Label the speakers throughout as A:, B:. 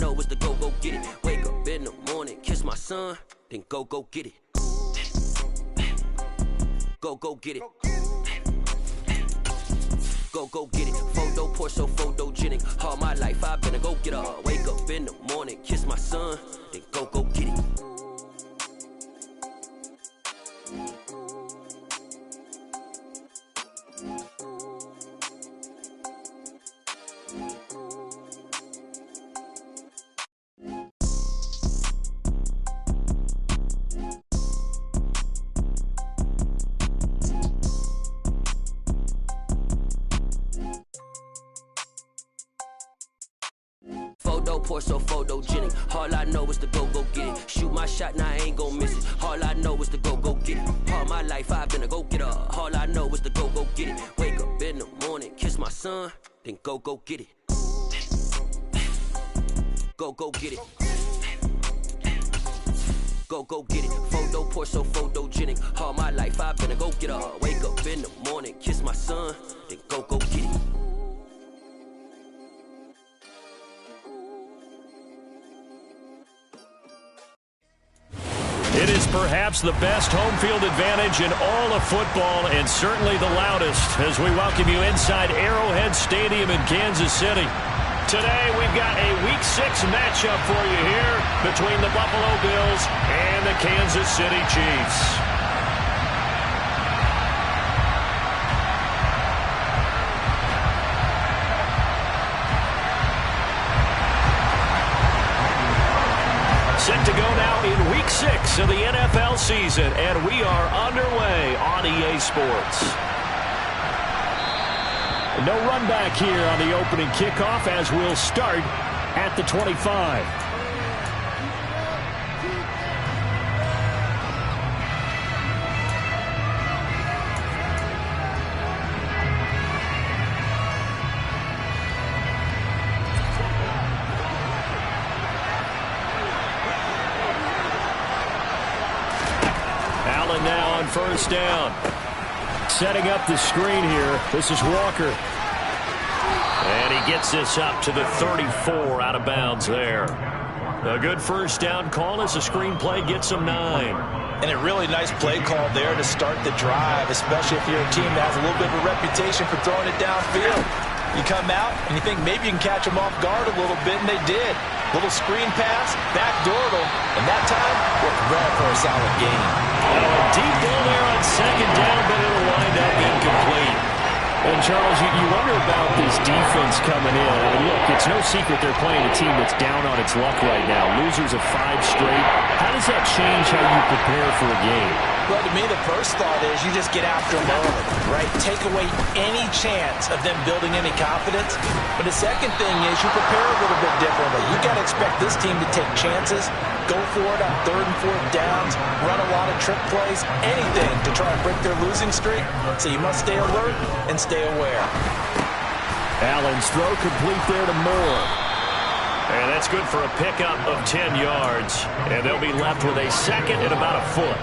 A: know is to go get it. Wake up in the morning, kiss my son, then go get it. Go get it. Go get it. Photo poor, so photogenic. All my life I've been a go getter. Wake up in the morning, kiss my son, then go get it. Poor, so photogenic. All I know is to go get it. Shoot my shot, now I ain't gon' miss it. All I know is to go get it. All my life I've been a go getter. All I know is to go get it. Wake up in the morning, kiss my son, then go get it. Go get it. Go get it. Photo poor, so photogenic. All my life I've been a go getter. Wake up in the morning, kiss my son, then go get it.
B: It is perhaps the best home field advantage in all of football, and certainly the loudest, as we welcome you inside Arrowhead Stadium in Kansas City. Today we've got a Week 6 matchup for you here between the Buffalo Bills and the Kansas City Chiefs. Set to go now in Week 6 of the NFL season, and we are underway on EA Sports. No run back here on the opening kickoff as we'll start at the 25. Now on first down. Setting up the screen here. This is Walker. And he gets this up to the 34 out of bounds there. A good first down call as the screen play gets him 9.
C: And a really nice play call there to start the drive, especially if you're a team that has a little bit of a reputation for throwing it downfield. You come out and you think maybe you can catch them off guard a little bit, and they did. Little screen pass, backdoored them, and that time worked well for a solid gain.
B: A deep ball there on second down, but it'll wind up incomplete. And, Charles, you wonder about this defense coming in. I mean, look, it's no secret they're playing a team that's down on its luck right now. Losers of 5 straight. How does that change how you prepare for a game?
C: Well, to me, the first thought is you just get after them early, right? Take away any chance of them building any confidence. But the second thing is you prepare a little bit differently. You got to expect this team to take chances, go for it on 3rd and 4th downs, run a lot of trick plays, anything to try and break their losing streak. So you must stay alert and stay aware.
B: Allen's throw complete there to Moore. And that's good for a pickup of 10 yards. And they'll be left with a second and about a foot.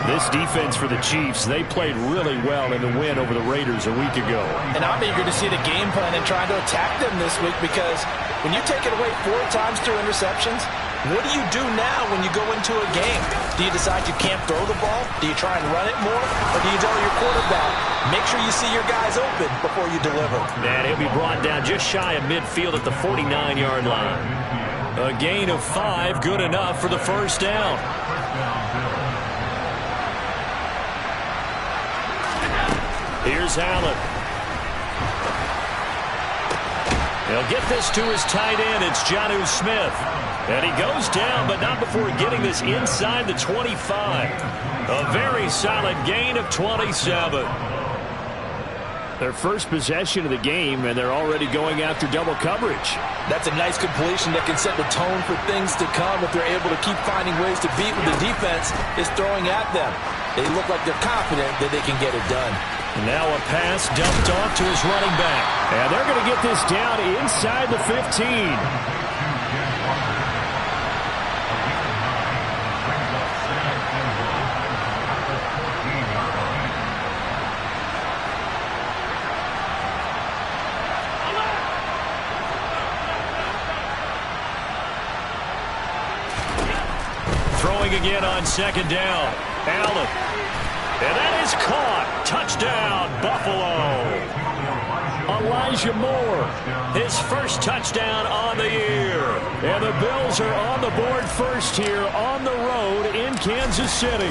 B: This defense for the Chiefs, they played really well in the win over the Raiders a week ago.
C: And I'm eager to see the game plan and trying to attack them this week, because when you take it away 4 times through interceptions, what do you do now when you go into a game? Do you decide you can't throw the ball? Do you try and run it more? Or do you tell your quarterback, make sure you see your guys open before you deliver?
B: And he'll be brought down just shy of midfield at the 49-yard line. A gain of 5, good enough for the first down. Here's Allen. He'll get this to his tight end. It's Jonnu Smith. And he goes down, but not before getting this inside the 25. A very solid gain of 27. Their first possession of the game, and they're already going after double coverage.
C: That's a nice completion that can set the tone for things to come if they're able to keep finding ways to beat what the defense is throwing at them. They look like they're confident that they can get it done.
B: Now a pass dumped off to his running back. And they're going to get this down inside the 15. going again on second down. Allen. And that is caught. Touchdown, Buffalo. Elijah Moore, his first touchdown on the year. And the Bills are on the board first here on the road in Kansas City.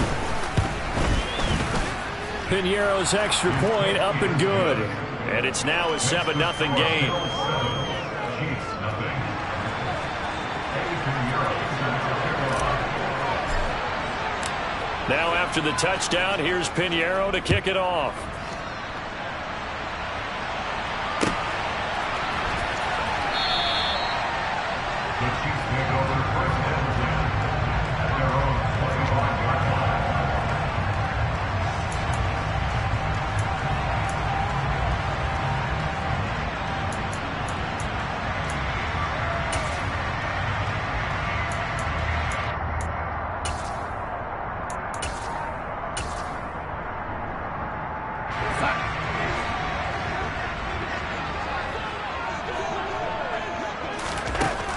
B: Piñeiro's extra point up and good. And it's now a 7-0 game. Now after the touchdown, here's Piñeiro to kick it off.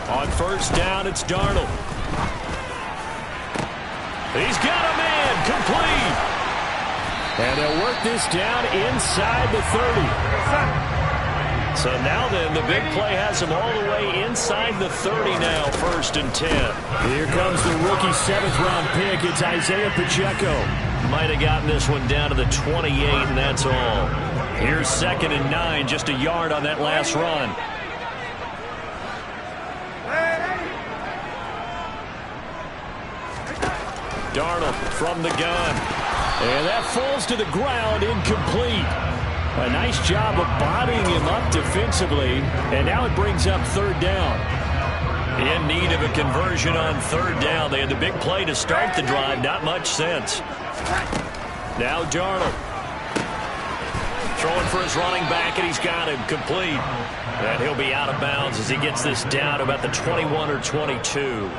B: On first down, it's Darnold. He's got a man, complete. And they'll work this down inside the 30. So now then, the big play has him all the way inside the 30 now, 1st and 10.
D: Here comes the rookie 7th-round pick. It's Isaiah Pacheco.
B: Might have gotten this one down to the 28, and that's all. Here's 2nd and 9, just a yard on that last run. Darnold from the gun. And that falls to the ground, incomplete. A nice job of bodying him up defensively. And now it brings up 3rd down. In need of a conversion on 3rd down. They had the big play to start the drive. Not much sense. Now Darnold. Throwing for his running back, and he's got him complete. And he'll be out of bounds as he gets this down to about the 21 or 22.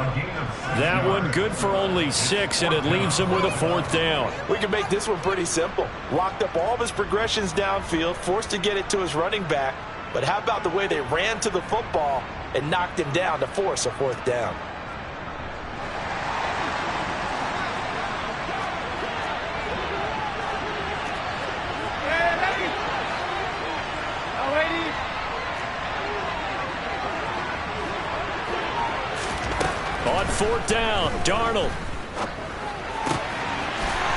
B: That one good for only 6, and it leaves him with a 4th down.
C: We can make this one pretty simple. Locked up all of his progressions downfield, forced to get it to his running back. But how about the way they ran to the football and knocked him down to force a 4th down?
B: On 4th down, Darnold.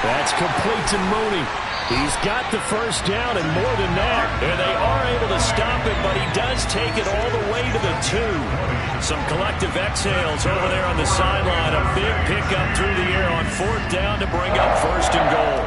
D: That's complete to Mooney. He's got the 1st down and more than that.
B: And they are able to stop it, but he does take it all the way to the 2. Some collective exhales over there on the sideline. A big pickup through the air on 4th down to bring up 1st and goal.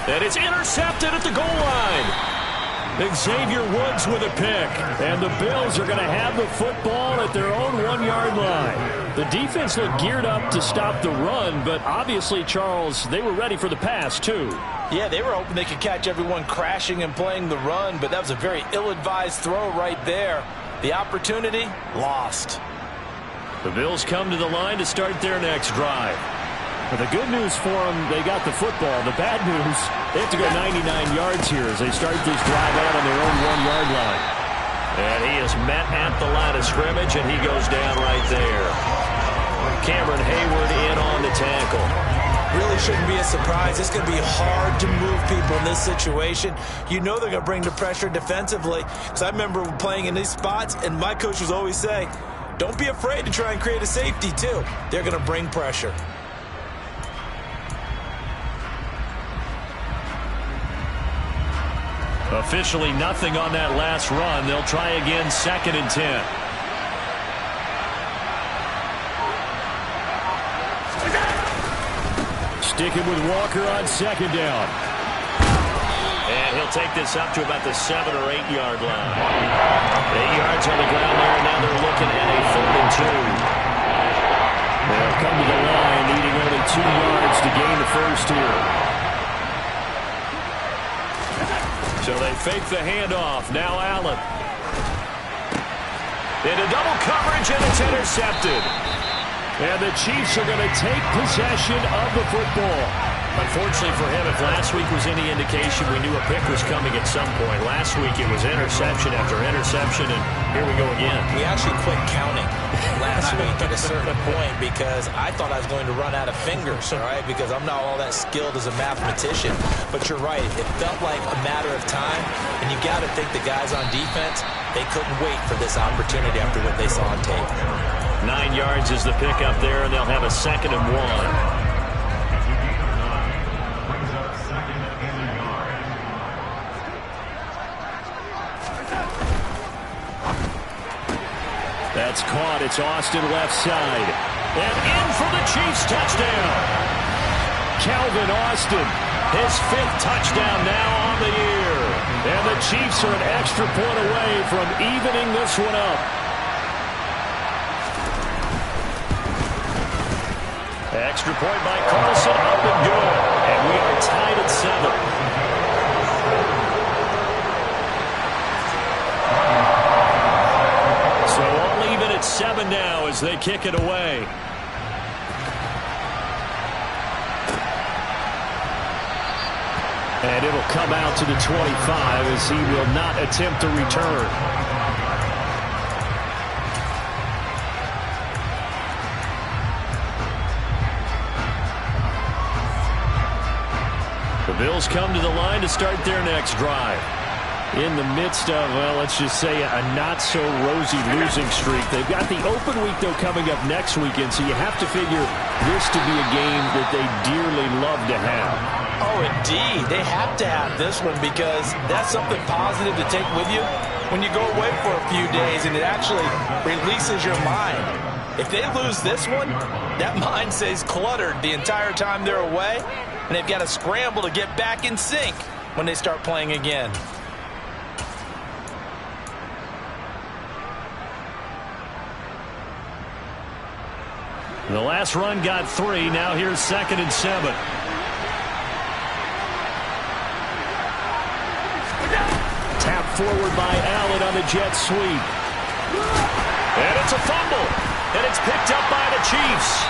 B: And it's intercepted at the goal line.
D: Xavier Woods with a pick. And the Bills are going to have the football at their own 1-yard line. The defense looked geared up to stop the run, but obviously, Charles, they were ready for the pass, too.
C: Yeah, they were hoping they could catch everyone crashing and playing the run, but that was a very ill-advised throw right there. The opportunity, lost.
B: The Bills come to the line to start their next drive.
D: But the good news for them, they got the football. The bad news, they have to go 99 yards here as they start this drive out on their own 1-yard line.
B: And he is met at the line of scrimmage, and he goes down right there. Cameron Hayward in on the tackle.
C: Really shouldn't be a surprise. It's going to be hard to move people in this situation. You know they're going to bring the pressure defensively. Because I remember playing in these spots, and my coach was always saying, don't be afraid to try and create a safety, too. They're going to bring pressure.
B: Officially nothing on that last run. They'll try again, 2nd and 10.
D: Sticking with Walker on 2nd down.
B: And he'll take this up to about the 7 or 8 yard line. 8 yards on the ground there, and now they're looking at a 3rd and 2.
D: They'll come to the line, needing only 2 yards to gain the first here.
B: So they fake the handoff. Now Allen. Into double coverage, and it's intercepted.
D: And the Chiefs are going to take possession of the football.
B: Unfortunately for him, if last week was any indication, we knew a pick was coming at some point. Last week it was interception after interception, and here we go again.
C: We actually quit counting last week at a certain point because I thought I was going to run out of fingers, all right, because I'm not all that skilled as a mathematician. But you're right. It felt like a matter of time, and you got to think the guys on defense, they couldn't wait for this opportunity after what they saw on tape.
B: 9 yards is the pick up there, and they'll have a 2nd and 1. That's caught. It's Austin left side. And in for the Chiefs touchdown. Calvin Austin, his 5th touchdown now on the year. And the Chiefs are an extra point away from evening this one up. Extra point by Carlson, up and good. And we are tied at 7. So all even at 7 now as they kick it away. And it'll come out to the 25 as he will not attempt to return. The Bills come to the line to start their next drive. In the midst of, well, let's just say a not-so-rosy losing streak. They've got the open week, though, coming up next weekend, so you have to figure this to be a game that they dearly love to have.
C: Oh, indeed. They have to have this one because that's something positive to take with you when you go away for a few days, and it actually releases your mind. If they lose this one, that mind stays cluttered the entire time they're away, and they've got to scramble to get back in sync when they start playing again.
B: The last run got 3. Now here's 2nd and 7. Tap forward by Allen on the jet sweep. And it's a fumble. And it's picked up by the Chiefs.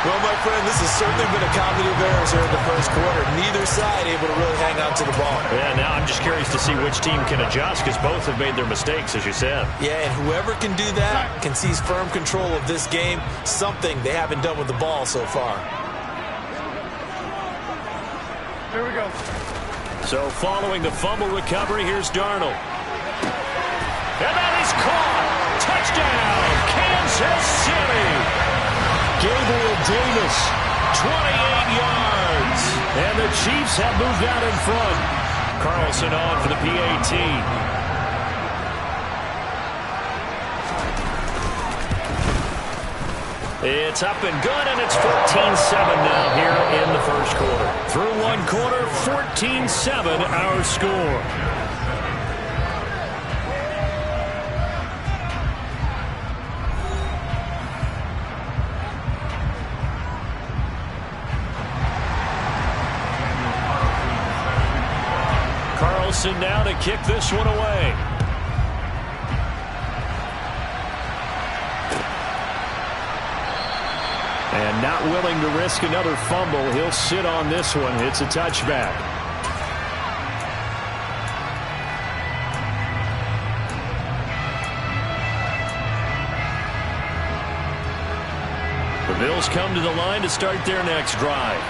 C: Well, my friend, this has certainly been a comedy of errors here in the first quarter. Neither side able to really hang on to the ball.
B: Yeah, now I'm just curious to see which team can adjust because both have made their mistakes, as you said.
C: Yeah, and whoever can do that can seize firm control of this game, something they haven't done with the ball so far.
E: Here we go.
B: So following the fumble recovery, here's Darnold. And that is caught. Touchdown, Kansas City. Gabriel Davis, 28 yards. And the Chiefs have moved out in front. Carlson on for the PAT. It's up and good, and it's 14-7 now here in the first quarter. Through one quarter, 14-7 our score. Carlson now to kick this one away. And not willing to risk another fumble. He'll sit on this one. It's a touchback. The Bills come to the line to start their next drive.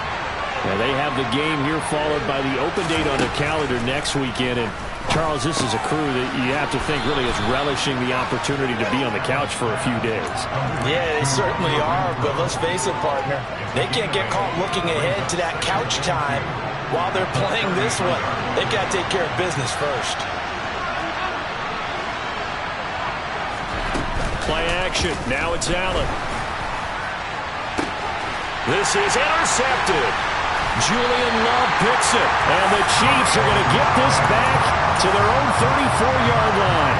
B: Now they have the game here followed by the open date on their calendar next weekend. And Charles, this is a crew that you have to think really is relishing the opportunity to be on the couch for a few days.
C: Yeah, they certainly are, but let's face it, partner. They can't get caught looking ahead to that couch time while they're playing this one. They've got to take care of business first.
B: Play action. Now it's Allen. This is intercepted. Julian Love picks it. And the Chiefs are going to get this back to their own 34-yard line.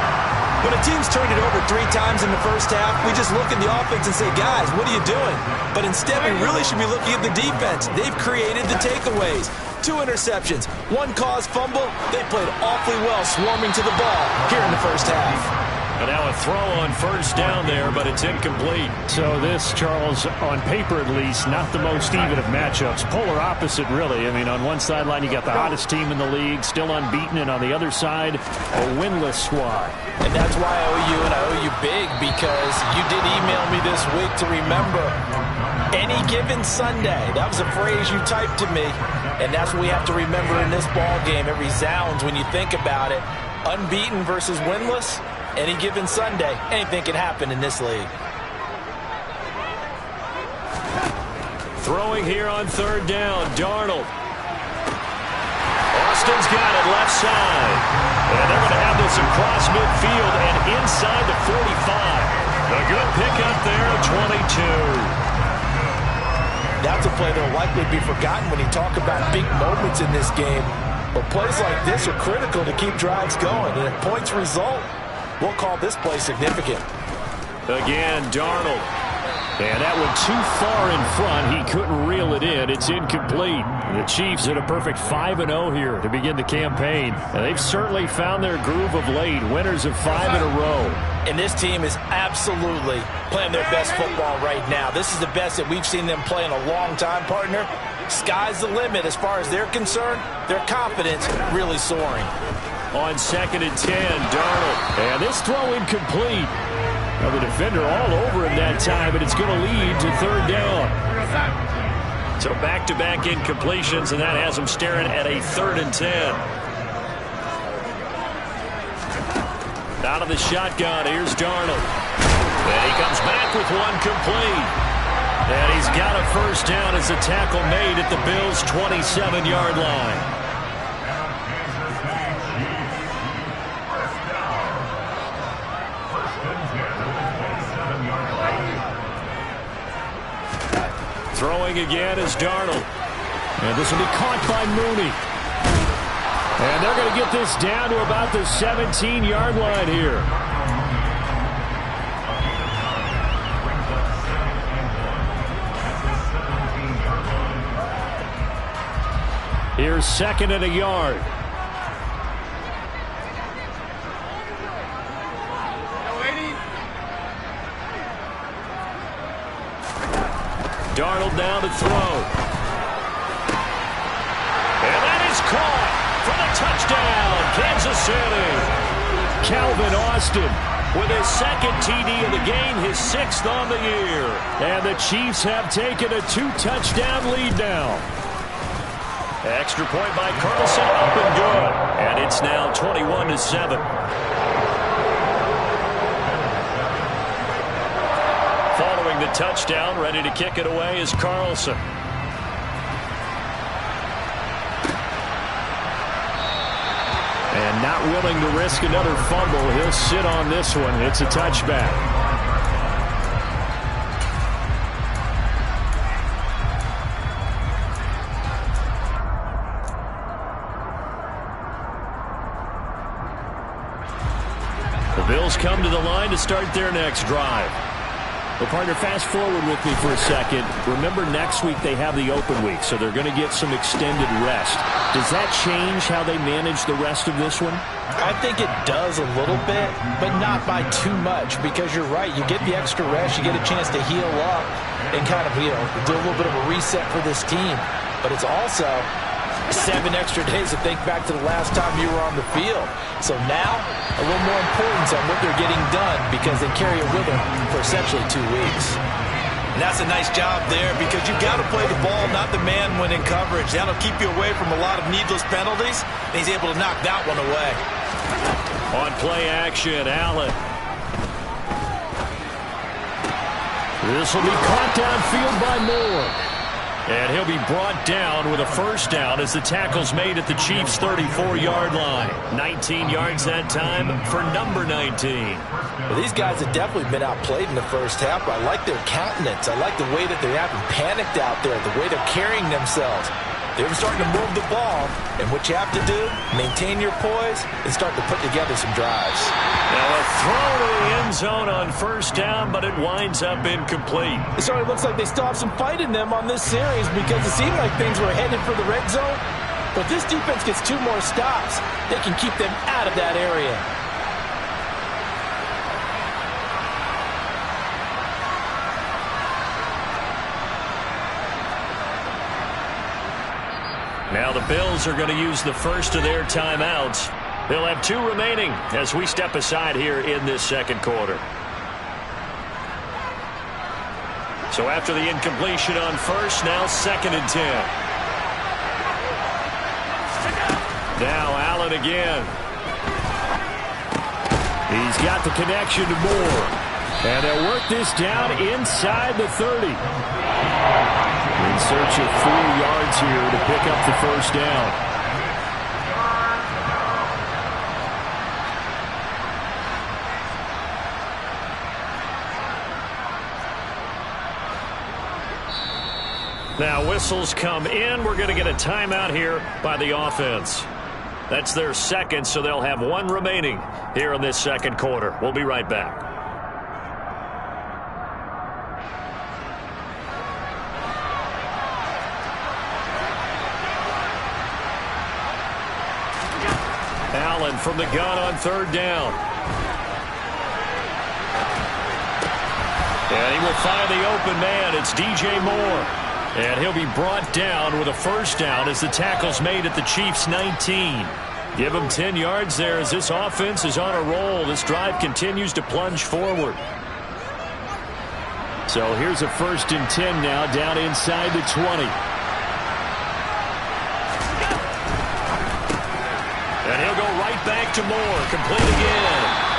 C: When a team's turned it over 3 times in the first half, we just look at the offense and say, guys, what are you doing? But instead, we really should be looking at the defense. They've created the takeaways. 2 interceptions, 1 caused fumble. They played awfully well swarming to the ball here in the first half.
B: And now a throw on first down there, but it's incomplete.
D: So this, Charles, on paper at least, not the most even of matchups. Polar opposite, really. I mean, on one sideline, you got the hottest team in the league, still unbeaten, and on the other side, a winless squad.
C: And that's why I owe you, and I owe you big, because you did email me this week to remember any given Sunday. That was a phrase you typed to me, and that's what we have to remember in this ball game. It resounds when you think about it. Unbeaten versus winless. Any given Sunday, anything can happen in this league.
B: Throwing here on third down, Darnold. Austin's got it left side. And they're going to have this across midfield and inside the 45. A good pickup there, 22.
C: That's a play that will likely be forgotten when you talk about big moments in this game. But plays like this are critical to keep drives going. And if points result, we'll call this play significant.
B: Again, Darnold.
D: And that one too far in front. He couldn't reel it in. It's incomplete. The Chiefs in a perfect 5-0 here to begin the campaign. And they've certainly found their groove of late. Winners of 5 in a row.
C: And this team is absolutely playing their best football right now. This is the best that we've seen them play in a long time, partner. Sky's the limit as far as they're concerned. Their confidence really soaring.
B: On 2nd and 10, Darnold.
D: And this throw incomplete. Now the defender all over him that time, but it's going to lead to third down.
B: So back-to-back incompletions, and that has them staring at a 3rd and 10. Out of the shotgun, here's Darnold. And he comes back with one complete. And he's got a first down as the tackle made at the Bills' 27-yard line. Throwing again is Darnold.
D: And this will be caught by Mooney. And they're going to get this down to about the 17-yard line here. Here's 2nd and a yard.
B: Darnold now to throw. And that is caught for the touchdown, Kansas City.
D: Calvin Austin
B: with his 2nd TD of the game, his 6th on the year.
D: And the Chiefs have taken a 2-touchdown lead now.
B: Extra point by Carlson, up and good. And it's now 21-7. Following the touchdown, ready to kick it away is Carlson.
D: And not willing to risk another fumble. He'll sit on this one. It's a touchback.
B: The Bills come to the line to start their next drive.
D: Well, partner, fast forward with me for a second. Remember, next week they have the open week, so they're going to get some extended rest. Does that change how they manage the rest of this one?
C: I think it does a little bit, but not by too much, because you're right. You get the extra rest, you get a chance to heal up and kind of, do a little bit of a reset for this team. But it's also 7 extra days to think back to the last time you were on the field. So now, a little more importance on what they're getting done because they carry it with them for essentially 2 weeks.
F: And that's a nice job there because you've got to play the ball, not the man when in coverage. That'll keep you away from a lot of needless penalties. And he's able to knock that one away.
B: On play action, Allen.
D: This will be caught downfield by Moore.
B: And he'll be brought down with a first down as the tackle's made at the Chiefs' 34-yard line. 19 yards that time for number 19.
C: Well, these guys have definitely been outplayed in the first half. I like their countenance. I like the way that they haven't panicked out there, the way they're carrying themselves. They're starting to move the ball, and what you have to do, maintain your poise and start to put together some drives.
B: Now a throw to the end zone on first down, but it winds up incomplete.
C: It sort of looks like they still have some fight in them on this series because it seemed like things were headed for the red zone. But this defense gets 2 more stops. They can keep them out of that area.
B: Now the Bills are going to use the first of their timeouts. They'll have 2 remaining as we step aside here in this second quarter. So after the incompletion on first, now 2nd and 10. Now Allen again. He's got the connection to Moore. And they'll work this down inside the 30. In search of 4 yards here to pick up the first down. Now whistles come in. We're going to get a timeout here by the offense. That's their second, so they'll have 1 remaining here in this second quarter. We'll be right back. Allen from the gun on 3rd down. And he will find the open man. It's DJ Moore. And he'll be brought down with a first down as the tackle's made at the Chiefs' 19. Give him 10 yards there as this offense is on a roll. This drive continues to plunge forward. So here's a 1st and 10 now down inside the 20. And he'll go right back to Moore. Complete again.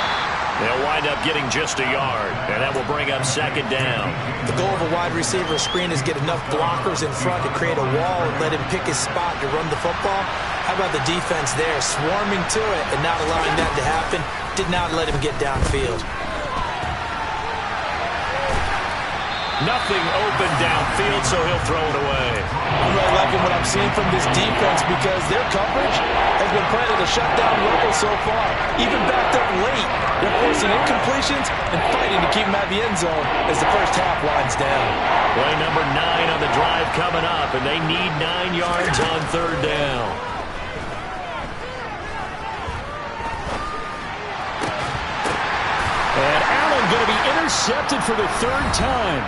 B: They'll wind up getting just a yard, and that will bring up 2nd down.
C: The goal of a wide receiver screen is get enough blockers in front to create a wall and let him pick his spot to run the football. How about the defense there, swarming to it and not allowing that to happen? Did not let him get downfield.
B: Nothing open downfield, so he'll throw it away.
C: I'm really liking what I'm seeing from this defense because their coverage has been playing at a shutdown level so far. Even backed up late, they're forcing incompletions and fighting to keep them out of the end zone as the first half winds down.
B: Play number 9 on the drive coming up, and they need 9 yards on 3rd down. And Allen going to be intercepted for the 3rd time.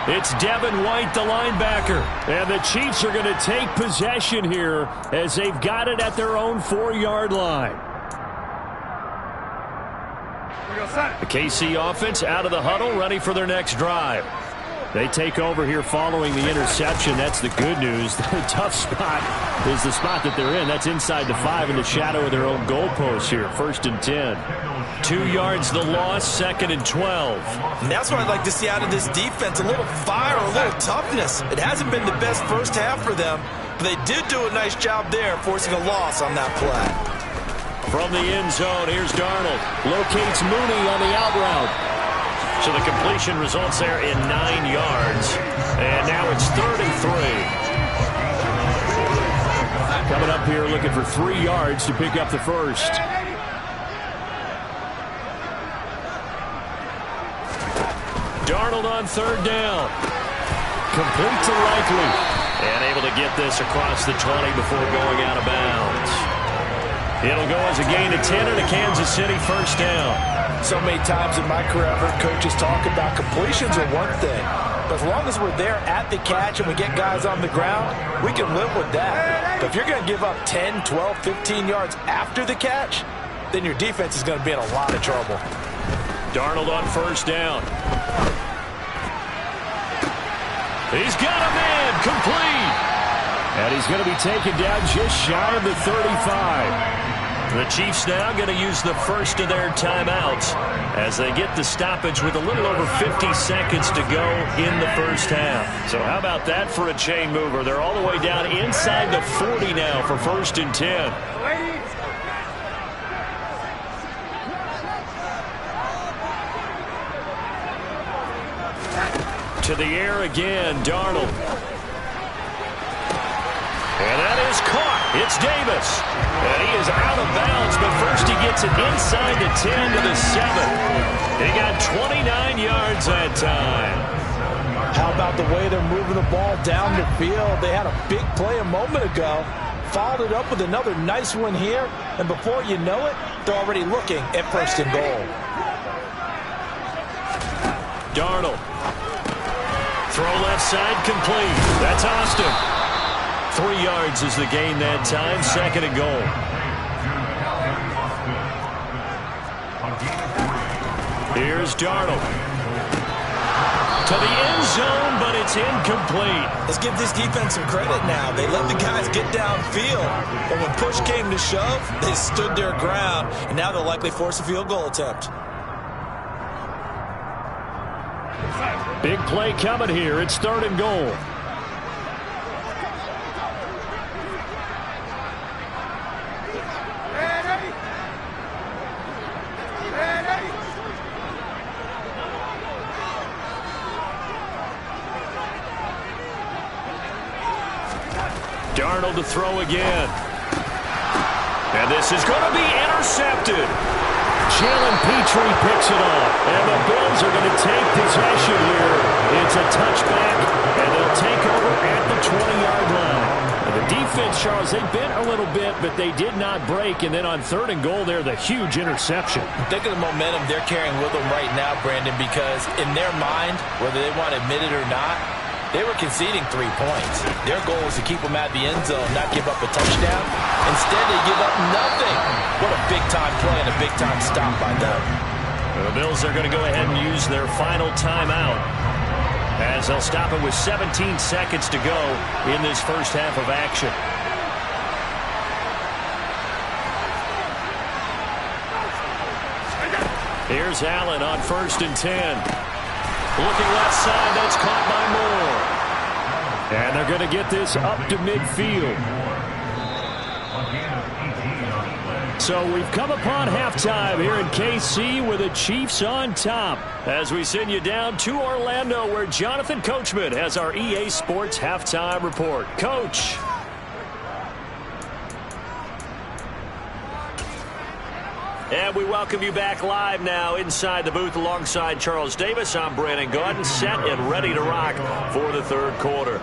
B: It's Devin White, the linebacker. And the Chiefs are going to take possession here as they've got it at their own 4-yard line. The KC offense out of the huddle, ready for their next drive. They take over here following the interception. That's the good news. The tough spot is the spot that they're in. That's inside the 5 in the shadow of their own goalpost here. 1st and 10. 2 yards the loss, 2nd and 12.
C: And that's what I'd like to see out of this defense. A little fire, a little toughness. It hasn't been the best first half for them, but they did do a nice job there forcing a loss on that play.
B: From the end zone, here's Darnold. Locates Mooney on the out route. So the completion results there in 9 yards. And now it's 3rd and 3. Coming up here looking for 3 yards to pick up the first. Darnold on 3rd down. Complete to Likely. And able to get this across the 20 before going out of bounds. It'll go as a gain of 10 and a Kansas City first down.
C: So many times in my career I've heard coaches talk about completions are one thing. But as long as we're there at the catch and we get guys on the ground, we can live with that. But if you're going to give up 10, 12, 15 yards after the catch, then your defense is going to be in a lot of trouble.
B: Darnold on first down. He's got a man, complete. And he's going to be taken down just shy of the 35. The Chiefs now going to use the first of their timeouts as they get the stoppage with a little over 50 seconds to go in the first half. So how about that for a chain mover? They're all the way down inside the 40 now for 1st and 10. To the air again, Darnold. And that is caught. It's Davis. And he is out of bounds, but first he gets it inside the 10 to the 7. He got 29 yards that time.
C: How about the way they're moving the ball down the field? They had a big play a moment ago. Followed it up with another nice one here. And before you know it, they're already looking at 1st and goal.
B: Darnold. Throw left side complete. That's Austin. 3 yards is the gain that time. 2nd and goal. Here's Darnold. To the end zone, but it's incomplete.
C: Let's give this defense some credit now. They let the guys get downfield. But when push came to shove, they stood their ground. And now they'll likely force a field goal attempt.
D: Big play coming here. It's 3rd and goal.
B: Darnold to throw again. And this is going to be intercepted.
D: Jalen Petrie picks it off. And the Bills are going to take possession here. It's a touchback, and they'll take over at the 20-yard line. And the defense, Charles, they bent a little bit, but they did not break. And then on 3rd and goal there, the huge interception.
C: Think of the momentum they're carrying with them right now, Brandon, because in their mind, whether they want to admit it or not, they were conceding 3 points. Their goal was to keep them out of the end zone, not give up a touchdown. Instead, they give up nothing. What a big-time play and a big-time stop by them.
B: The Bills are going to go ahead and use their final timeout as they'll stop it with 17 seconds to go in this first half of action. Here's Allen on 1st and 10. Looking left side, that's caught by Moore.
D: And they're going to get this up to midfield. So we've come upon halftime here in KC with the Chiefs on top. As we send you down to Orlando, where Jonathan Coachman has our EA Sports halftime report. Coach.
B: And we welcome you back live now inside the booth alongside Charles Davis. I'm Brandon Gaudin, set and ready to rock for the 3rd quarter.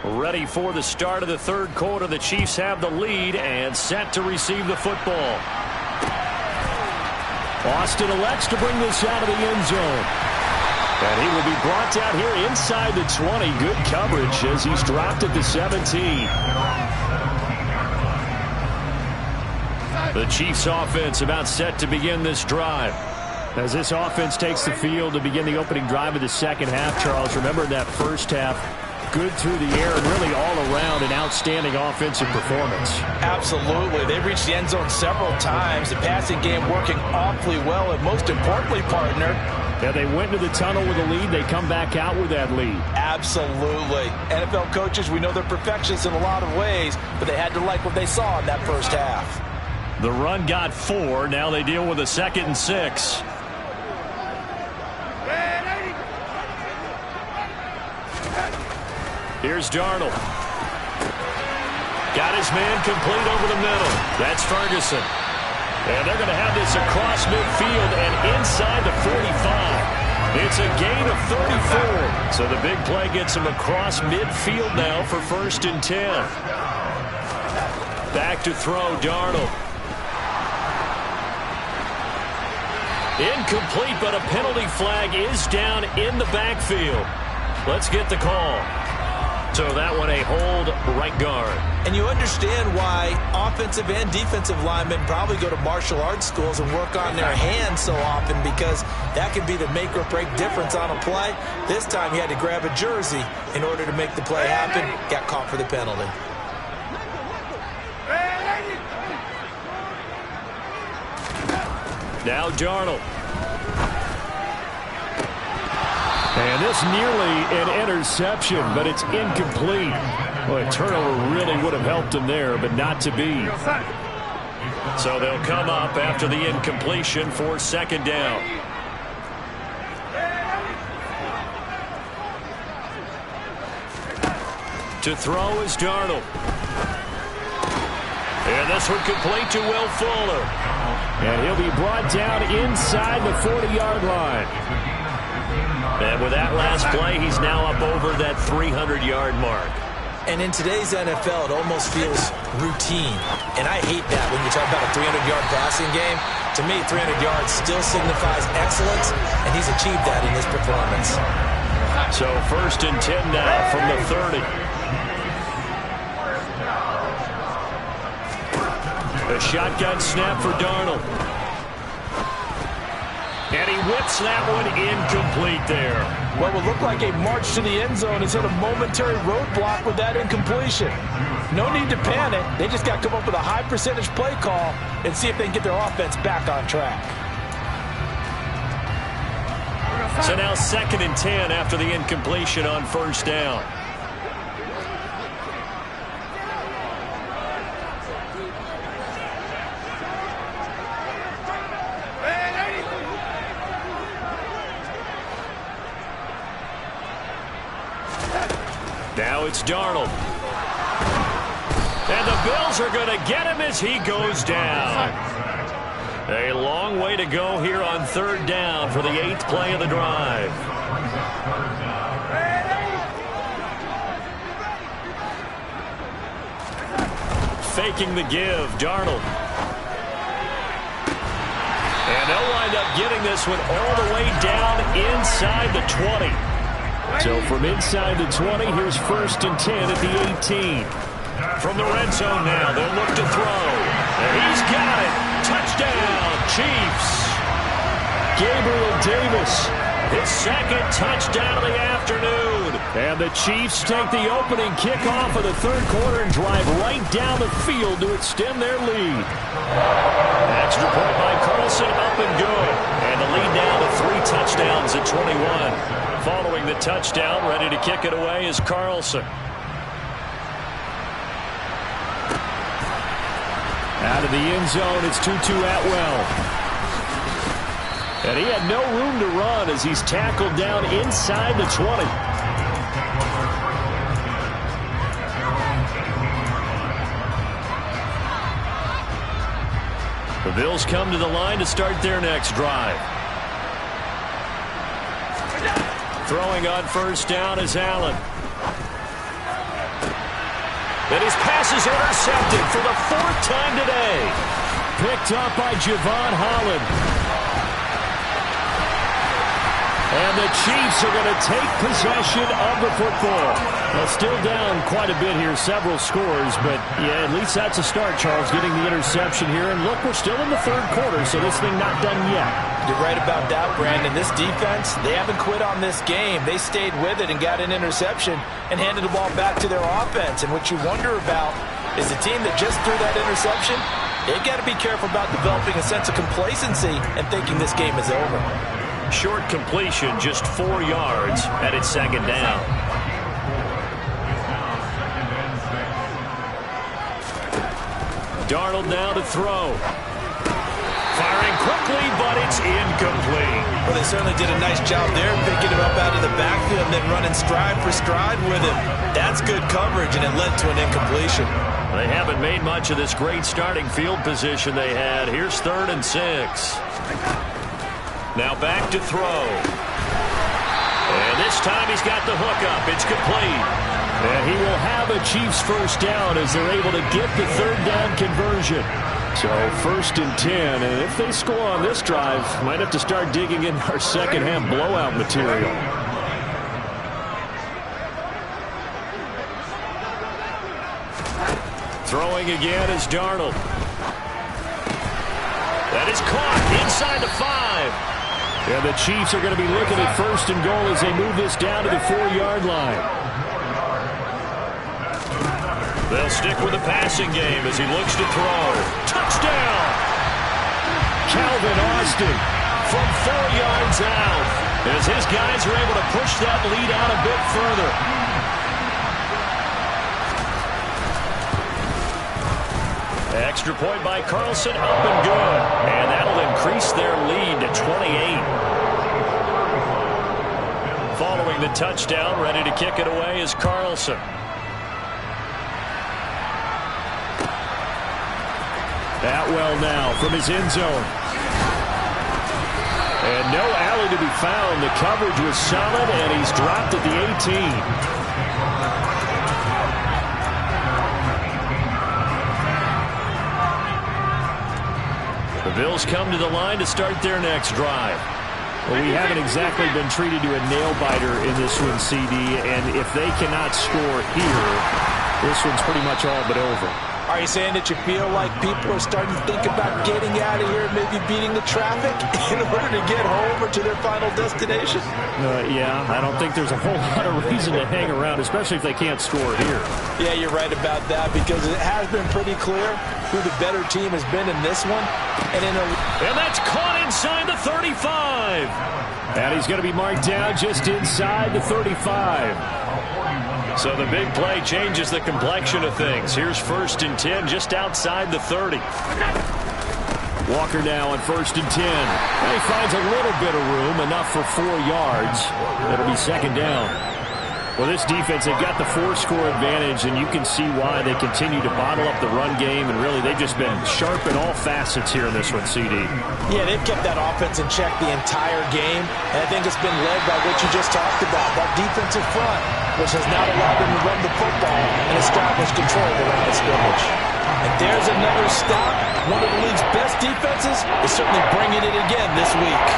B: Ready for the start of the 3rd quarter. The Chiefs have the lead and set to receive the football.
D: Austin elects to bring this out of the end zone. And he will be brought down here inside the 20. Good coverage as he's dropped at the 17.
B: The Chiefs offense about set to begin this drive.
D: As this offense takes the field to begin the opening drive of the 2nd half, Charles, remember that first half, good through the air and really all around an outstanding offensive performance.
C: Absolutely. They reached the end zone several times. The passing game working awfully well, and most importantly, partner,
D: yeah, they went to the tunnel with a lead. They come back out with that lead.
C: Absolutely. NFL coaches, we know they're perfectionists in a lot of ways, but they had to like what they saw in that first half.
B: The run got 4. Now they deal with a 2nd and 6. Here's Darnold. Got his man complete over the middle. That's Ferguson. And they're going to have this across midfield and inside the 45. It's a gain of 34. So the big play gets him across midfield now for 1st and 10. Back to throw, Darnold. Incomplete, but a penalty flag is down in the backfield. Let's get the call. So that one a hold right guard.
C: And you understand why offensive and defensive linemen probably go to martial arts schools and work on their hands so often, because that can be the make or break difference on a play. This time he had to grab a jersey in order to make the play happen. Got caught for the penalty.
B: Now Darnold.
D: And this nearly an interception, but it's incomplete. Well, a turnover really would have helped him there, but not to be.
B: So they'll come up after the incompletion for 2nd down. To throw is Darnold. And this one complete to Will Fuller.
D: And he'll be brought down inside the 40-yard line.
B: And with that last play, he's now up over that 300-yard mark.
C: And in today's NFL, it almost feels routine. And I hate that when you talk about a 300-yard passing game. To me, 300 yards still signifies excellence, and he's achieved that in his performance.
B: So 1st and 10 now from the 30. A shotgun snap for Darnold. And he whips that one incomplete there.
C: What would look like a march to the end zone has hit a momentary roadblock with that incompletion. No need to panic. They just got to come up with a high percentage play call and see if they can get their offense back on track.
B: So now 2nd and 10 after the incompletion on 1st down. Now it's Darnold. And the Bills are going to get him as he goes down. A long way to go here on 3rd down for the 8th play of the drive. Faking the give, Darnold. And they'll wind up getting this one all the way down inside the 20. So from inside the 20, here's 1st and 10 at the 18. From the red zone now, they'll look to throw. And he's got it. Touchdown, Chiefs. Gabriel Davis, his 2nd touchdown of the afternoon. And the Chiefs take the opening kickoff of the 3rd quarter and drive right down the field to extend their lead. Extra point by Carlson, up and good. And the lead down to 3 touchdowns at 21. Following the touchdown, ready to kick it away is Carlson. Out of the end zone, it's Tutu Atwell. And he had no room to run as he's tackled down inside the 20. The Bills come to the line to start their next drive. Throwing on 1st down is Allen. And his pass is intercepted for the 4th time today. Picked up by Javon Holland. And the Chiefs are going to take possession of the football. Well, still down quite a bit here, several scores, but yeah, at least that's a start, Charles, getting the interception here. And look, we're still in the 3rd quarter, so this thing not done yet.
C: You're right about that, Brandon. This defense, they haven't quit on this game. They stayed with it and got an interception and handed the ball back to their offense. And what you wonder about is the team that just threw that interception, they've got to be careful about developing a sense of complacency and thinking this game is over.
B: Short completion, just 4 yards, and it's 2nd down. Darnold now to throw. Firing quickly, but it's incomplete.
C: Well, they certainly did a nice job there, picking him up out of the backfield and then running stride for stride with him. That's good coverage, and it led to an incompletion.
B: They haven't made much of this great starting field position they had. Here's 3rd and 6. Now back to throw. And this time he's got the hook up. It's complete.
D: And he will have a Chiefs 1st down as they're able to get the 3rd down conversion. So 1st and 10, and if they score on this drive, might have to start digging in our 2nd half blowout material.
B: Throwing again is Darnold. That is caught inside the 5.
D: And the Chiefs are going to be looking at 1st and goal as they move this down to the 4-yard line.
B: They'll stick with the passing game as he looks to throw. Touchdown!
D: Calvin Austin
B: from 4 yards out as his guys are able to push that lead out a bit further. Extra point by Carlson, up and good. And that'll increase their lead to 28. Following the touchdown, ready to kick it away is Carlson.
D: Atwell now from his end zone. And no alley to be found. The coverage was solid, and he's dropped at the 18. The Bills come to the line to start their next drive. Well, we haven't exactly been treated to a nail-biter in this one, CD, and if they cannot score here, this one's pretty much all but over.
C: Are you saying that you feel like people are starting to think about getting out of here and maybe beating the traffic in order to get home or to their final destination?
D: Yeah, I don't think there's a whole lot of reason to hang around, especially if they can't score here.
C: Yeah, you're right about that because it has been pretty clear who the better team has been in this one.
B: And that's caught inside the 35.
D: And he's going to be marked down just inside the 35.
B: So the big play changes the complexion of things. Here's 1st and 10 just outside the 30.
D: Walker now on 1st and 10. And he finds a little bit of room, enough for 4 yards. It'll be 2nd down. Well, this defense, they've got the 4-score advantage, and you can see why they continue to bottle up the run game, and really they've just been sharp in all facets here in this one, CD.
C: Yeah, they've kept that offense in check the entire game, and I think it's been led by what you just talked about, that defensive front, which has now allowed them to run the football and establish control around the scrimmage. And there's another stop. One of the league's best defenses is certainly bringing it again this week.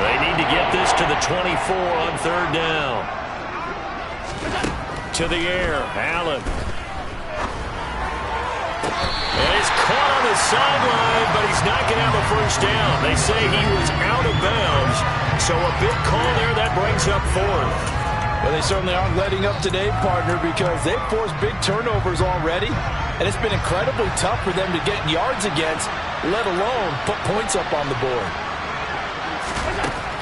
B: They need to get this to the 24 on 3rd down. To the air, Allen. And he's caught on the sideline, but he's not going to have a 1st down. They say he was out of bounds, so a big call there that brings up 4th.
C: Well, they certainly aren't letting up today, partner, because they've forced big turnovers already, and it's been incredibly tough for them to get yards against, let alone put points up on the board.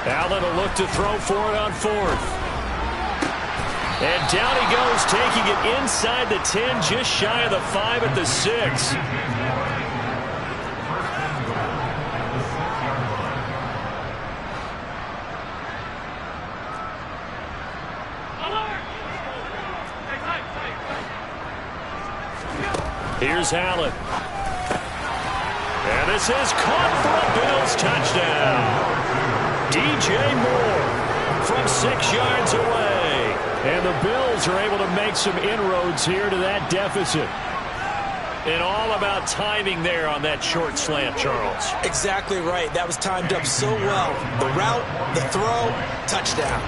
B: Allen will look to throw for it on 4th. And down he goes, taking it inside the 10, just shy of the 5 at the 6. Here's Allen. And this is caught for a Bills touchdown. DJ Moore from 6 yards away.
D: And the Bills are able to make some inroads here to that deficit.
B: And all about timing there on that short slant, Charles.
C: Exactly right. That was timed up so well. The route, the throw, touchdown.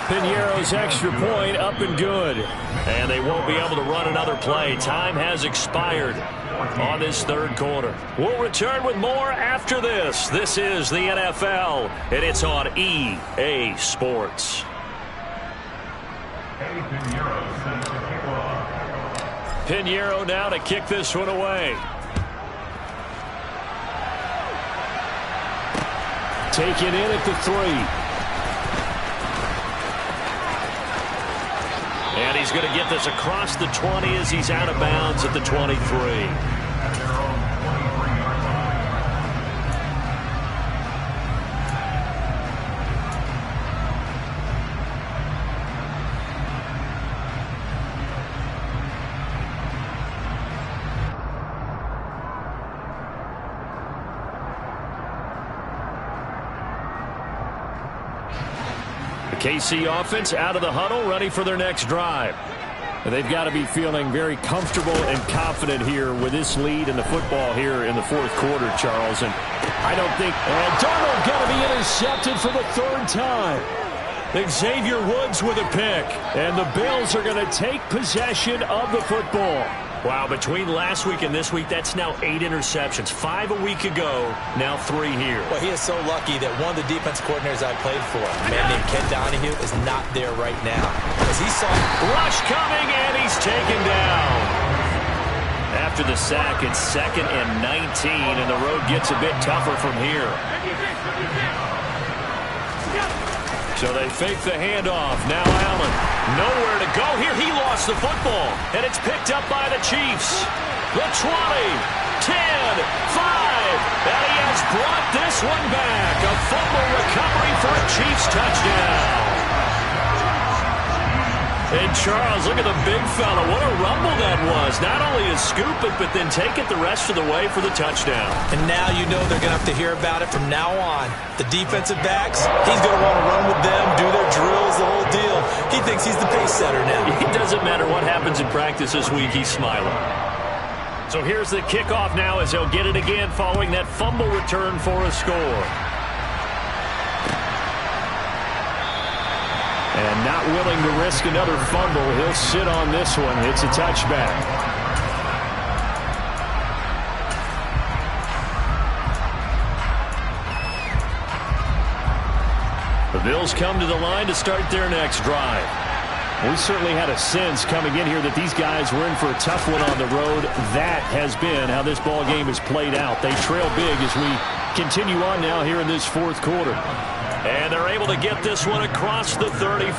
D: Piñeiro's extra point up and good.
B: And they won't be able to run another play. Time has expired on this 3rd quarter. We'll return with more after this. This is the NFL, and it's on EA Sports. Piñeiro now to kick this one away.
D: Taken in at the 3.
B: And he's going to get this across the 20 as he's out of bounds at the 23.
D: KC offense out of the huddle, ready for their next drive. And they've got to be feeling very comfortable and confident here with this lead in the football here in the 4th quarter, Charles. And I don't think... And Darnold got to be intercepted for the 3rd time. Xavier Woods with a pick. And the Bills are going to take possession of the football.
B: Wow, between last week and this week, that's now 8 interceptions. 5 a week ago, now 3 here.
C: Well, he is so lucky that one of the defense coordinators I played for, a man named Ken Donahue, is not there right now. As he saw
B: rush coming, and he's taken down. After the sack, it's 2nd and 19, and the road gets a bit tougher from here. So they fake the handoff. Now Allen. Nowhere to go here. He lost the football. And it's picked up by the Chiefs. The 20, 10, 5. And he has brought this one back. A fumble recovery for a Chiefs touchdown. And Charles, look at the big fella. What a rumble that was. Not only is scoop it, but then take it the rest of the way for the touchdown.
C: And now you know they're going to have to hear about it from now on. The defensive backs, he's going to want to run with them, do their drills, the whole deal. He thinks he's the pace setter now.
B: It doesn't matter what happens in practice this week. He's smiling. So here's the kickoff now as he'll get it again following that fumble return for a score. And not willing to risk another fumble, he'll sit on this one. It's a touchback. The Bills come to the line to start their next drive. We certainly had a sense coming in here that these guys were in for a tough one on the road. That has been how this ball game has played out. They trail big as we continue on now here in this fourth quarter. And they're able to get this one across the 35.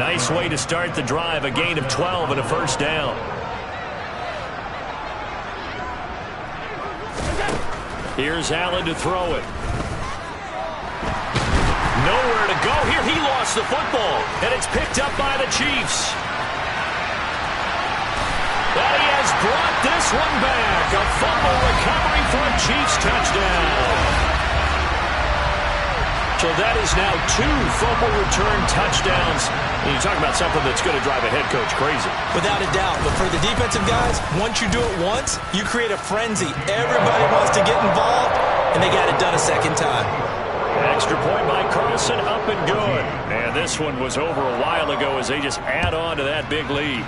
B: Nice way to start the drive, a gain of 12 and a first down. Here's Allen to throw it. Nowhere to go here. He lost the football, and it's picked up by the Chiefs. And he has brought this one back. A fumble recovery for a Chiefs touchdown. So that is now 2 fumble return touchdowns. And you talk about something that's going to drive a head coach crazy.
C: Without a doubt. But for the defensive guys, once you do it once, you create a frenzy. Everybody wants to get involved, and they got it done a second time.
B: Extra point by Carlson, up and good. And this one was over a while ago as they just add on to that big lead.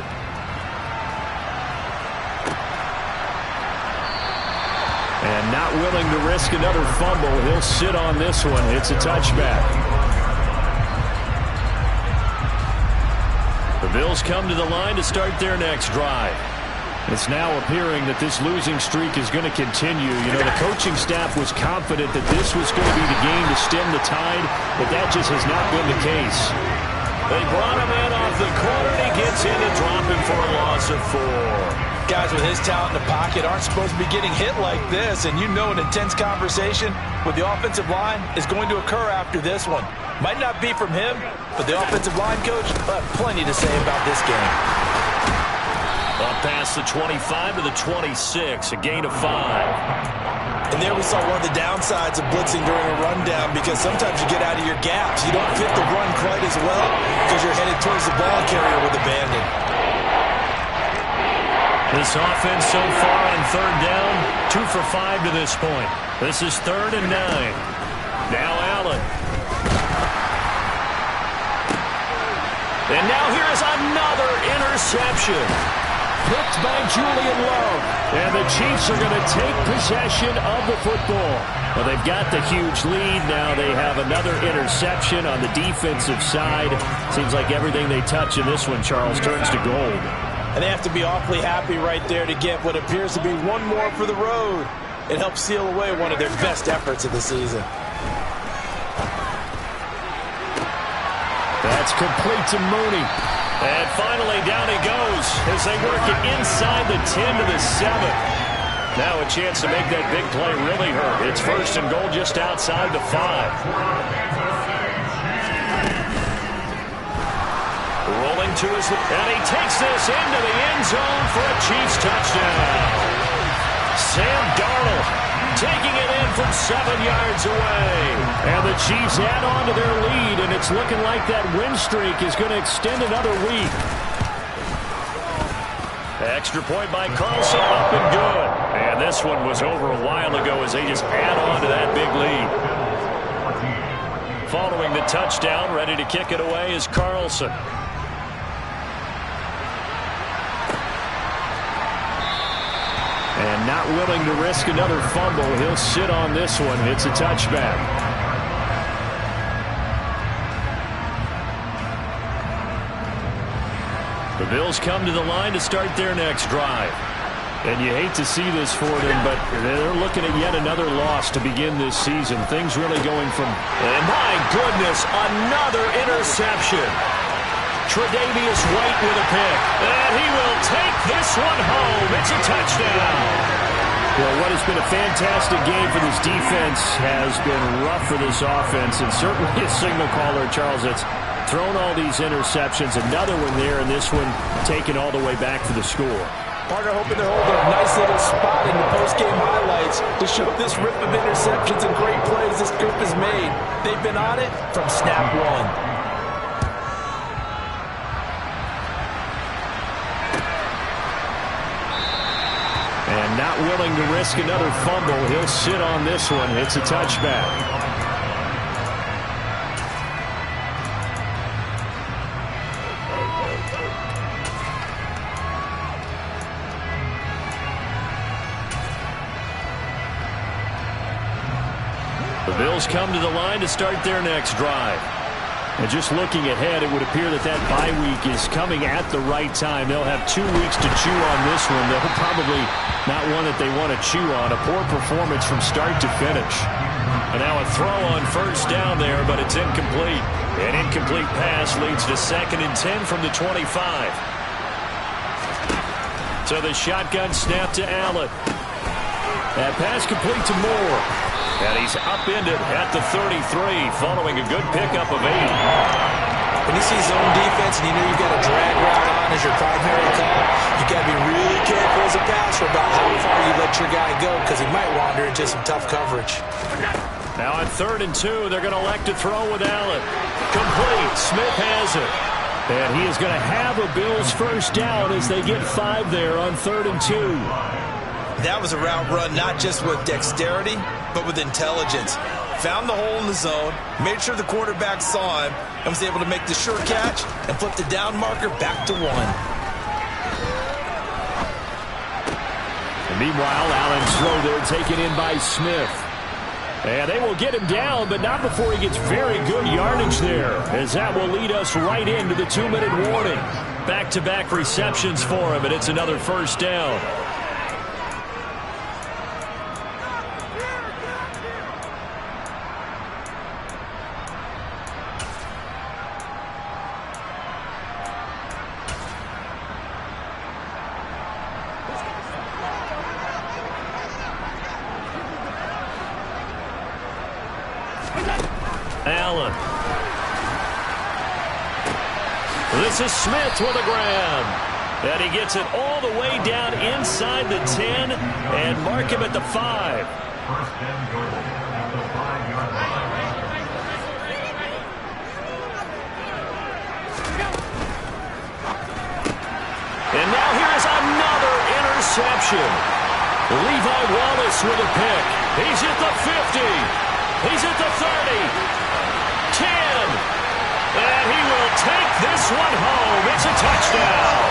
B: And not willing to risk another fumble, he'll sit on this one. It's a touchback. The Bills come to the line to start their next drive. It's now appearing that this losing streak is going to continue. You know, the coaching staff was confident that this was going to be the game to stem the tide, but that just has not been the case. They brought him in off the corner. He gets in to drop him for a loss of 4.
C: Guys with his talent in the pocket aren't supposed to be getting hit like this, and you know an intense conversation with the offensive line is going to occur after this one. Might not be from him, but the offensive line coach will have plenty to say about this game.
B: Up past the 25 to the 26, a gain of 5.
C: And there we saw one of the downsides of blitzing during a rundown, because sometimes you get out of your gaps. You don't fit the run quite as well because you're headed towards the ball carrier with abandon.
B: This offense so far on third down, 2 for 5 to this point. This is 3rd and 9. Now Allen. And now here is another interception. Picked by Julian Love. And the Chiefs are going to take possession of the football. Well, they've got the huge lead. Now they have another interception on the defensive side. Seems like everything they touch in this one, Charles, turns to gold.
C: And they have to be awfully happy right there to get what appears to be one more for the road. It helps seal away one of their best efforts of the season.
B: That's complete to Mooney. And finally, down he goes as they work it inside the 10 to the 7. Now a chance to make that big play really hurt. It's 1st and goal just outside the 5. Rolling to his, and he takes this into the end zone for a Chiefs touchdown. Sam Darnold taking it in from 7 yards away. And the Chiefs add on to their lead, and it's looking like that win streak is going to extend another week. Extra point by Carlson, up and good. And this one was over a while ago as they just add on to that big lead. Following the touchdown, ready to kick it away is Carlson. And not willing to risk another fumble, he'll sit on this one. It's a touchback. The Bills come to the line to start their next drive. And you hate to see this for them, but they're looking at yet another loss to begin this season. Things really going from... And my goodness, another interception. Tre'Davious White with a pick. And he will take this one home. It's a touchdown. Well, what has been a fantastic game for this defense has been rough for this offense. And certainly a signal caller, Charles, that's thrown all these interceptions. Another one there, and this one taken all the way back for the score.
C: Partner hoping to hold a nice little spot in the post-game highlights to show this rip of interceptions and great plays this group has made. They've been on it from snap one.
D: willing to risk another fumble. He'll sit on this one. It's a touchback. The Bills come to the line to start their next drive. And just looking ahead, it would appear that bye week is coming at the right time. They'll have 2 weeks to chew on this one. They'll probably not one that they want to chew on. A poor performance from start to finish. And now a throw on first down there, but it's incomplete. An incomplete pass leads to 2nd and 10 from the 25. So the shotgun snap to Allen. That pass complete to Moore. And he's upended at the 33 following a good pickup of 8.
C: When you see zone defense and you know you've got a drag route on as your primary call, you got to be really careful as a passer about how far you let your guy go because he might wander into some tough coverage.
D: Now on 3rd and 2, they're going to elect to throw with Allen. Complete. Smith has it. And he is going to have a Bills first down as they get 5 there on 3rd and 2.
F: That was a route run not just with dexterity, but with intelligence. Found the hole in the zone, made sure the quarterback saw him, and was able to make the sure catch and flip the down marker back to 1.
D: And meanwhile, Allen's throw there taken in by Smith. And they will get him down, but not before he gets very good yardage there, as that will lead us right into the 2-minute warning. Back-to-back receptions for him, and it's another first down. Allen. This is Smith with a grab. And he gets it all the way down inside the 10 and mark him at the 5. And now here is another interception. Levi Wallace with a pick. He's at the 50. He's at the 30, 10, and he will take this one home. It's a touchdown.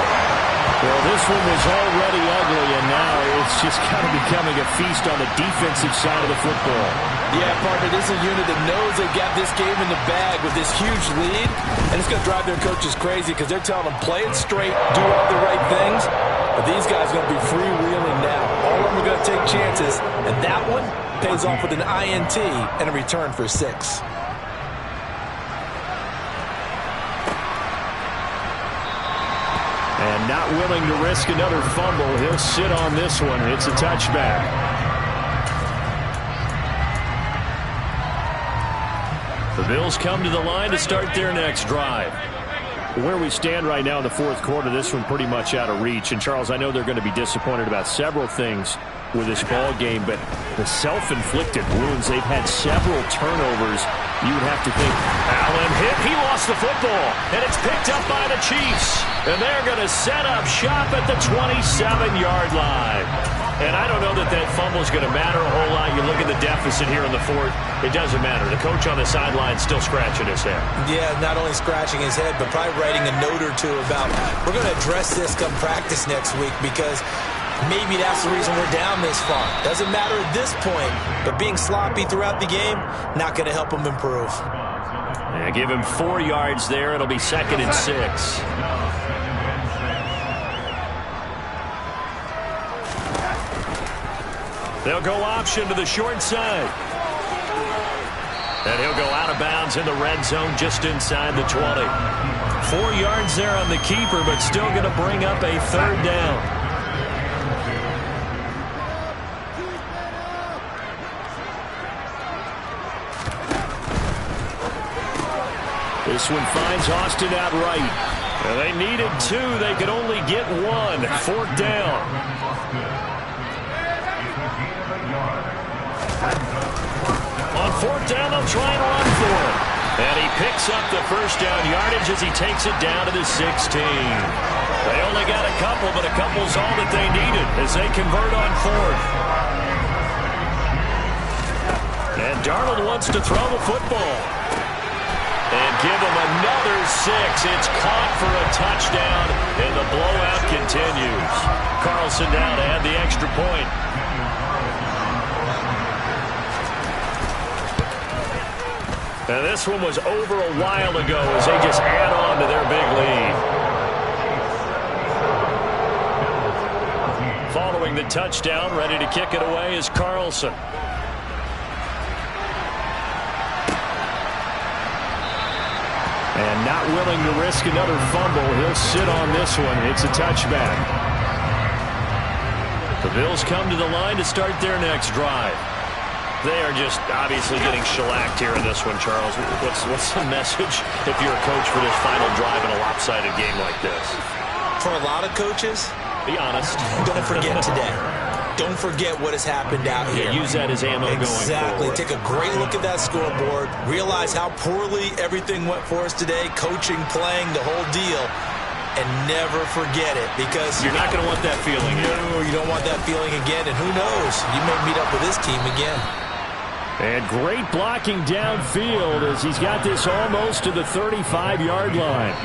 D: Well, this one was already ugly, and now it's just kind of becoming a feast on the defensive side of the football.
C: Yeah, partner, this is a unit that knows they've got this game in the bag with this huge lead, and it's going to drive their coaches crazy because they're telling them, play it straight, do all the right things, but these guys are going to be freewheeling now. All of them are going to take chances, and that one pays off with an INT and a return for 6.
D: And not willing to risk another fumble, he'll sit on this one. It's a touchback. The Bills come to the line to start their next drive. Where we stand right now in the 4th quarter, this one pretty much out of reach. And, Charles, I know they're going to be disappointed about several things with this ball game, but the self-inflicted wounds, they've had several turnovers. You would have to think Allen hit. He lost the football, and it's picked up by the Chiefs. And they're going to set up shop at the 27-yard line. And I don't know that fumble is going to matter a whole lot. You look at the deficit here in the 4th, it doesn't matter. The coach on the sideline still scratching his head. Yeah, not only scratching his head, but probably writing a note or two about, we're going to address this come practice next week because maybe that's the reason we're down this far. Doesn't matter at this point, but being sloppy throughout the game, not going to help him improve. Yeah, give him 4 yards there. It'll be 2nd and 6. They'll go option to the short side. And he'll go out of bounds in the red zone just inside the 20. 4 yards there on the keeper, but still going to bring up a 3rd down. This one finds Austin outright. Well, they needed 2. They could only get 1. 4th down. On 4th down, they'll try and run for it. And he picks up the first down yardage as he takes it down to the 16.
B: They only got a couple, but a couple's all that they needed as they convert on fourth. And Darnold wants to throw the football. And give him another 6. It's caught for a touchdown, and the blowout continues. Carlson down to add the extra point. And this one was over a while ago as they just add on to their big lead. Following the touchdown, ready to kick it away is Carlson. And not willing to risk another fumble. He'll sit on this one. It's a touchback. The Bills come to the line to start their next drive. They are just obviously getting shellacked here in this one, Charles. What's the message if you're a coach for this final drive in a lopsided game like this?
C: For a lot of coaches,
B: be honest.
C: Don't forget today. Don't forget what has happened out here.
B: Use that as ammo going forward.
C: Exactly. Take a great look at that scoreboard. Realize how poorly everything went for us today. Coaching, playing, the whole deal. And never forget it, because
B: you're not going to want that feeling again.
C: No, you don't want that feeling again. And who knows? You may meet up with this team again.
D: And great blocking downfield as he's got this almost to the 35-yard line.